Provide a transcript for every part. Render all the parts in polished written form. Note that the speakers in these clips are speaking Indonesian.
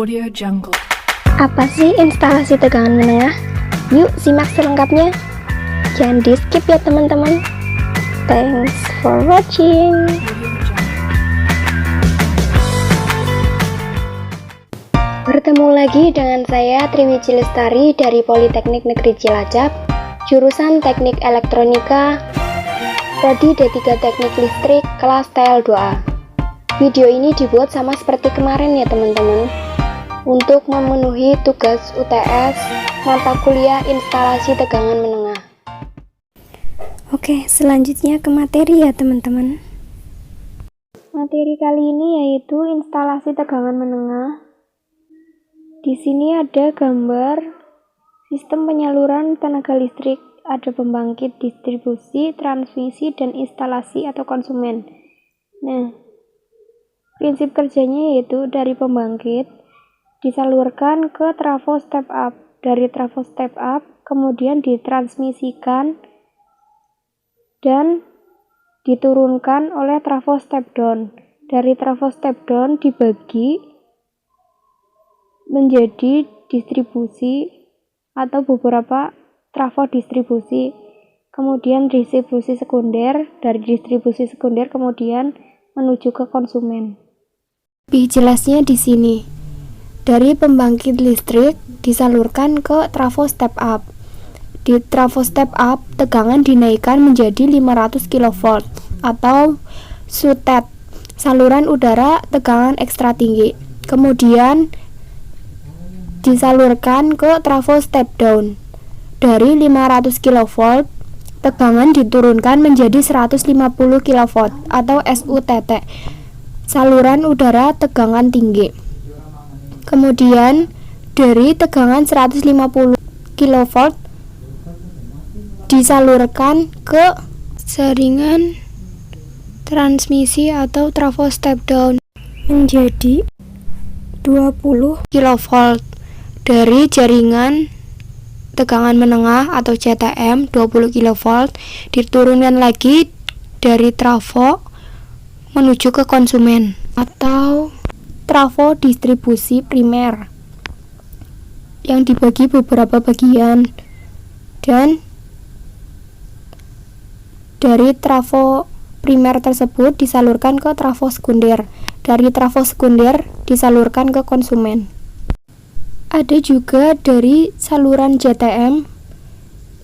Audio Jungle. Apa sih instalasi tegangan menengah? Yuk simak selengkapnya. Jangan di skip ya teman-teman. Thanks for watching. Bertemu lagi dengan saya Triwiji Lestari dari Politeknik Negeri Cilacap, jurusan Teknik Elektronika, Prodi D3 Teknik Listrik, kelas TL2A. Video ini dibuat sama seperti kemarin ya teman-teman, untuk memenuhi tugas UTS mata kuliah instalasi tegangan menengah. Oke, selanjutnya ke materi ya teman-teman. Materi kali ini yaitu instalasi tegangan menengah. Di sini ada gambar sistem penyaluran tenaga listrik, ada pembangkit, distribusi, transmisi, dan instalasi atau konsumen. Nah, prinsip kerjanya yaitu dari pembangkit disalurkan ke trafo step up, dari trafo step up kemudian ditransmisikan dan diturunkan oleh trafo step down. Dari trafo step down dibagi menjadi distribusi atau beberapa trafo distribusi, kemudian distribusi sekunder, dari distribusi sekunder kemudian menuju ke konsumen. Lebih jelasnya di sini. Dari pembangkit listrik disalurkan ke trafo step up. Di trafo step up, tegangan dinaikkan menjadi 500 kV atau SUTET, saluran udara tegangan ekstra tinggi. Kemudian disalurkan ke trafo step down. Dari 500 kV, tegangan diturunkan menjadi 150 kV atau SUTT, saluran udara tegangan tinggi. Kemudian dari tegangan 150 kV disalurkan ke jaringan transmisi atau trafo step down menjadi 20 kV. Dari jaringan tegangan menengah atau CTM 20 kV diturunkan lagi dari trafo menuju ke konsumen atau trafo distribusi primer yang dibagi beberapa bagian, dan dari trafo primer tersebut disalurkan ke trafo sekunder. Dari trafo sekunder disalurkan ke konsumen. Ada juga dari saluran JTM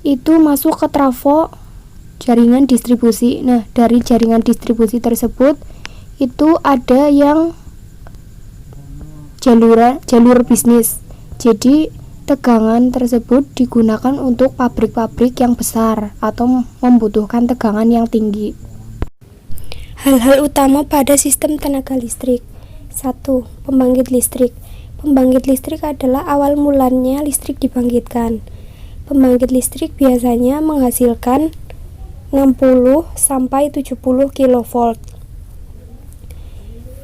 itu masuk ke trafo jaringan distribusi. Nah, dari jaringan distribusi tersebut itu ada yang jalur bisnis. Jadi tegangan tersebut digunakan untuk pabrik-pabrik yang besar atau membutuhkan tegangan yang tinggi. Hal-hal utama pada sistem tenaga listrik. 1. Pembangkit listrik. Pembangkit listrik adalah awal mulanya listrik dibangkitkan. Pembangkit listrik biasanya menghasilkan 60 sampai 70 kV.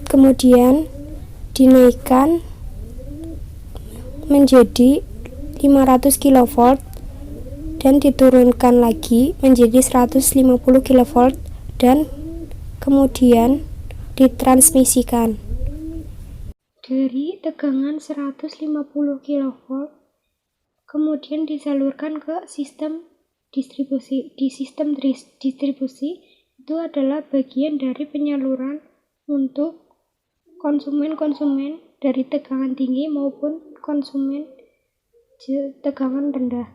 Kemudian dinaikkan menjadi 500 kV dan diturunkan lagi menjadi 150 kV dan kemudian ditransmisikan. Dari tegangan 150 kV kemudian disalurkan ke sistem distribusi. Di sistem distribusi itu adalah bagian dari penyaluran untuk konsumen-konsumen dari tegangan tinggi maupun konsumen tegangan rendah.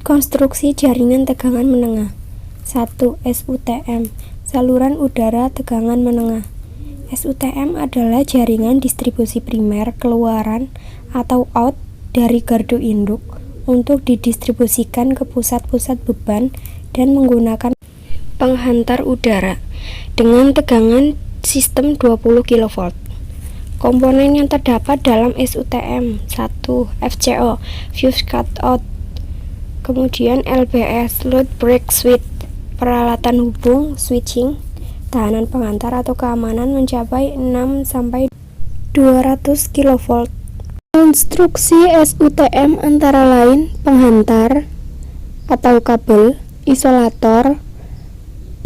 Konstruksi jaringan tegangan menengah. 1. SUTM, saluran udara tegangan menengah. SUTM adalah jaringan distribusi primer keluaran atau out dari gardu induk untuk didistribusikan ke pusat-pusat beban dan menggunakan penghantar udara dengan tegangan sistem 20 kV. Komponen yang terdapat dalam SUTM: 1. FCO, fuse cutout, kemudian LBS, load break switch, peralatan hubung, switching, tahanan pengantar atau keamanan mencapai 6 sampai 200 kV. Konstruksi SUTM antara lain penghantar atau kabel, isolator,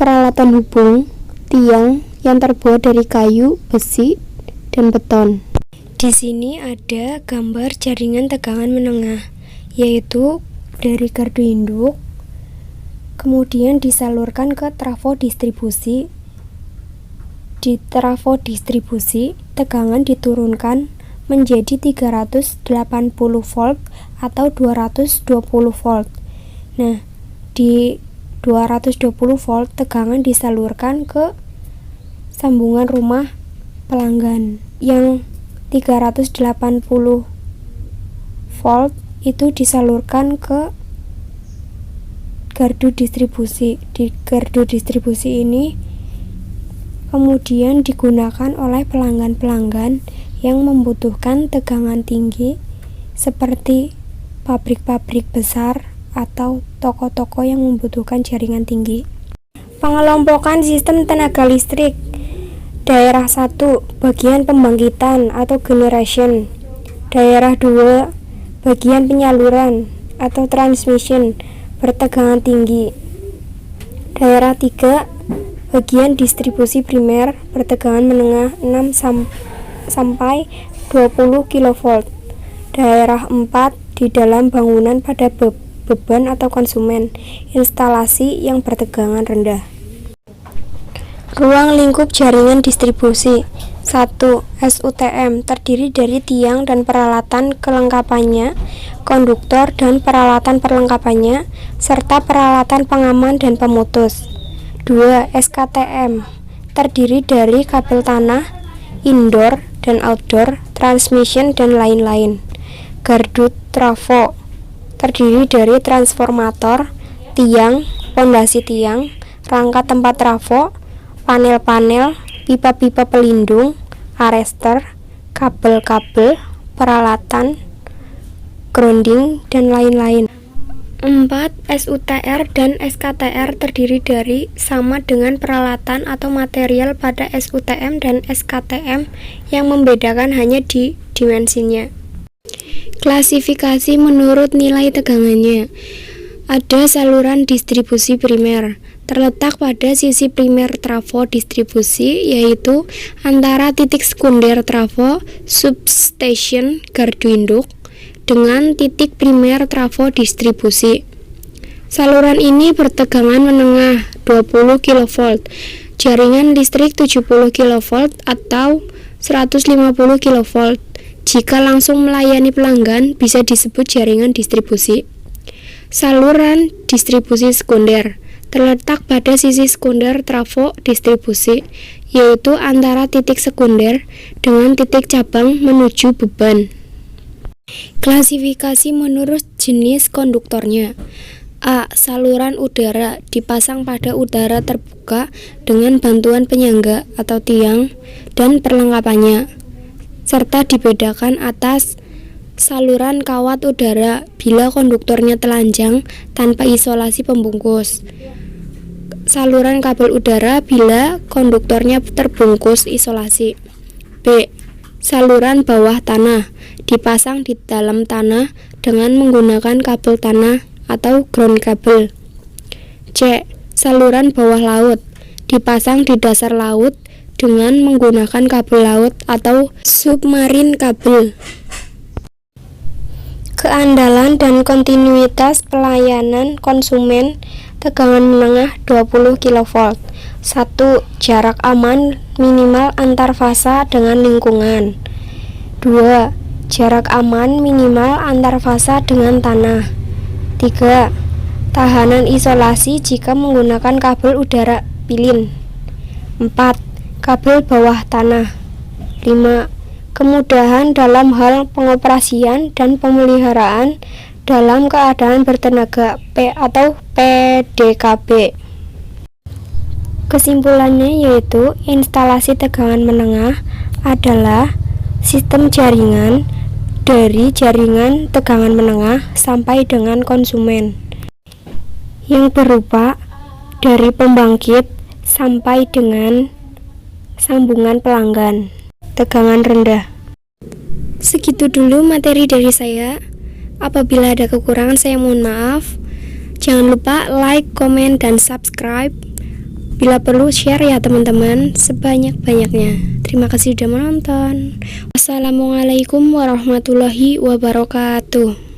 peralatan hubung, tiang yang terbuat dari kayu, besi, dan beton. Di sini ada gambar jaringan tegangan menengah, yaitu dari gardu induk, kemudian disalurkan ke trafo distribusi. Di trafo distribusi, tegangan diturunkan menjadi 380 volt atau 220 volt. Nah, di 220 volt tegangan disalurkan ke sambungan rumah pelanggan. Yang 380 volt itu disalurkan ke gardu distribusi. Di gardu distribusi ini kemudian digunakan oleh pelanggan-pelanggan yang membutuhkan tegangan tinggi seperti pabrik-pabrik besar atau toko-toko yang membutuhkan jaringan tinggi. Pengelompokan sistem tenaga listrik. Daerah 1, bagian pembangkitan atau generation. Daerah 2, bagian penyaluran atau transmission bertegangan tinggi. Daerah 3, bagian distribusi primer bertegangan menengah 6 sampai 20 kV. Daerah 4, di dalam bangunan pada beban atau konsumen, instalasi yang bertegangan rendah. Ruang lingkup jaringan distribusi. 1. SUTM terdiri dari tiang dan peralatan kelengkapannya, konduktor dan peralatan perlengkapannya, serta peralatan pengaman dan pemutus. 2. SKTM terdiri dari kabel tanah, indoor dan outdoor, transmission dan lain-lain. Gardu trafo terdiri dari transformator, tiang, pondasi tiang, rangka tempat trafo, panel-panel, pipa-pipa pelindung, arrester, kabel-kabel, peralatan, grounding, dan lain-lain. 4. SUTR dan SKTR terdiri dari sama dengan peralatan atau material pada SUTM dan SKTM, yang membedakan hanya di dimensinya. Klasifikasi menurut nilai tegangannya. Ada saluran distribusi primer, terletak pada sisi primer trafo distribusi, yaitu antara titik sekunder trafo substation gardu induk dengan titik primer trafo distribusi. Saluran ini bertegangan menengah 20 kV, jaringan listrik 70 kV atau 150 kV. Jika langsung melayani pelanggan, bisa disebut jaringan distribusi. Saluran distribusi sekunder terletak pada sisi sekunder trafo distribusi, yaitu antara titik sekunder dengan titik cabang menuju beban. Klasifikasi menurut jenis konduktornya. A. Saluran udara dipasang pada udara terbuka dengan bantuan penyangga atau tiang dan perlengkapannya, serta dibedakan atas saluran kawat udara bila konduktornya telanjang tanpa isolasi pembungkus. Saluran kabel udara bila konduktornya terbungkus isolasi. B. Saluran bawah tanah dipasang di dalam tanah dengan menggunakan kabel tanah atau ground kabel. C. Saluran bawah laut dipasang di dasar laut dengan menggunakan kabel laut atau submarin kabel. Keandalan dan kontinuitas pelayanan konsumen tegangan menengah 20 kV. 1. Jarak aman minimal antar fasa dengan lingkungan. 2. Jarak aman minimal antar fasa dengan tanah. 3. Tahanan isolasi jika menggunakan kabel udara pilin. 4. Kabel bawah tanah. 5. Kemudahan dalam hal pengoperasian dan pemeliharaan dalam keadaan bertenaga P atau PDKB. Kesimpulannya yaitu instalasi tegangan menengah adalah sistem jaringan dari jaringan tegangan menengah sampai dengan konsumen yang berupa dari pembangkit sampai dengan sambungan pelanggan tegangan rendah. Segitu dulu materi dari saya. Apabila ada kekurangan saya mohon maaf. Jangan lupa like, komen, dan subscribe. Bila perlu share ya teman-teman sebanyak-banyaknya. Terima kasih sudah menonton. Wassalamualaikum warahmatullahi wabarakatuh.